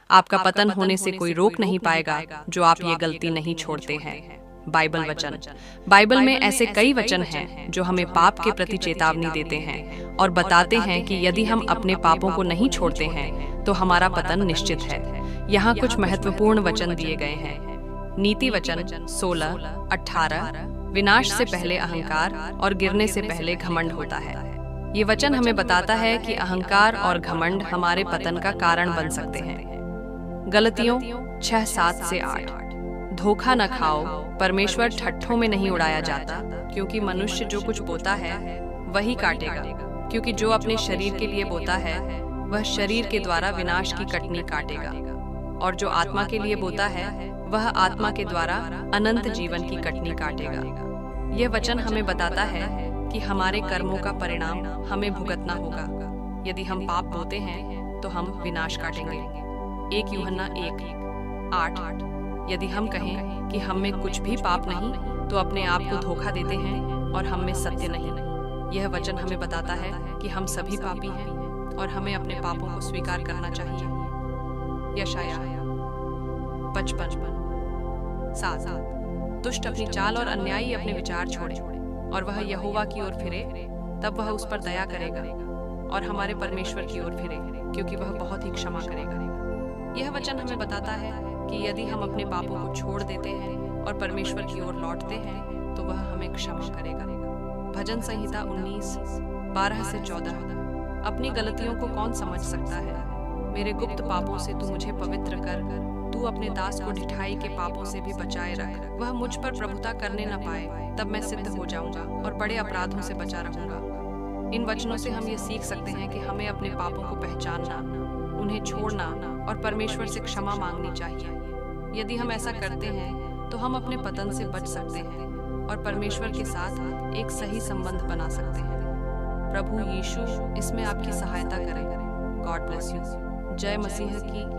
आपका पतन होने से कोई रोक नहीं पाएगा जो आप ये गलती नहीं छोड़ते हैं। बाइबल वचन। बाइबल में ऐसे कई वचन हैं जो हमें पाप के प्रति चेतावनी देते हैं और बताते हैं कि यदि हम अपने पापों को नहीं छोड़ते हैं तो हमारा पतन निश्चित है। यहाँ कुछ महत्वपूर्ण वचन दिए गए हैं। नीति वचन 16:18। विनाश से पहले अहंकार और गिरने से पहले घमंड होता है। ये वचन हमें बताता है कि अहंकार और घमंड हमारे पतन का कारण बन सकते हैं। गलतियों 6:7-8। धोखा न खाओ, परमेश्वर ठट्ठों में नहीं उड़ाया जाता, क्योंकि मनुष्य जो कुछ बोता है वही काटेगा। क्योंकि जो अपने शरीर के लिए बोता है वह शरीर के द्वारा विनाश की कटनी काटेगा, और जो आत्मा के लिए बोता है वह आत्मा के द्वारा अनंत जीवन की कटनी काटेगा। यह वचन हमें बताता है कि हमारे कर्मों का परिणाम हमें भुगतना होगा। यदि हम पाप बोते हैं तो हम विनाश काटेंगे। 1 यूहन्ना 1:8। यदि हम कहें कि हम में कुछ भी पाप नहीं तो अपने आप को धोखा देते हैं और हम में सत्य नहीं। यह वचन हमें बताता है कि हम सभी पापी हैं और हमें अपने पापों को स्वीकार करना चाहिए। यशाया 55:7। दुष्ट अपनी चाल और अन्यायी अपने विचार छोड़े और वह यहोवा की ओर फिरे, तब वह उस पर दया करेगा और हमारे परमेश्वर की ओर फिरे, क्योंकि वह बहुत ही क्षमा करेगा। यह वचन हमें बताता है कि यदि हम अपने पापों को छोड़ देते हैं और परमेश्वर की ओर लौटते हैं तो वह हमें क्षमा करेगा। भजन संहिता 19:12-14। अपनी गलतियों को कौन समझ सकता है? मेरे गुप्त पापों से तू मुझे पवित्र कर, तू अपने दास को ढिठाई के पापों से भी बचाए रख। वह मुझ पर प्रभुता करने न पाए, तब मैं सिद्ध हो जाऊंगा और बड़े अपराधों से बचा रहूंगा। इन वचनों से हम ये सीख सकते हैं कि हमें अपने पापों को पहचानना, उन्हें छोड़ना और परमेश्वर से क्षमा मांगनी चाहिए। यदि हम ऐसा करते हैं तो हम अपने पतन से बच सकते हैं और परमेश्वर के साथ एक सही संबंध बना सकते हैं। प्रभु यीशु इसमें आपकी सहायता करें। God bless you. जय मसीह की।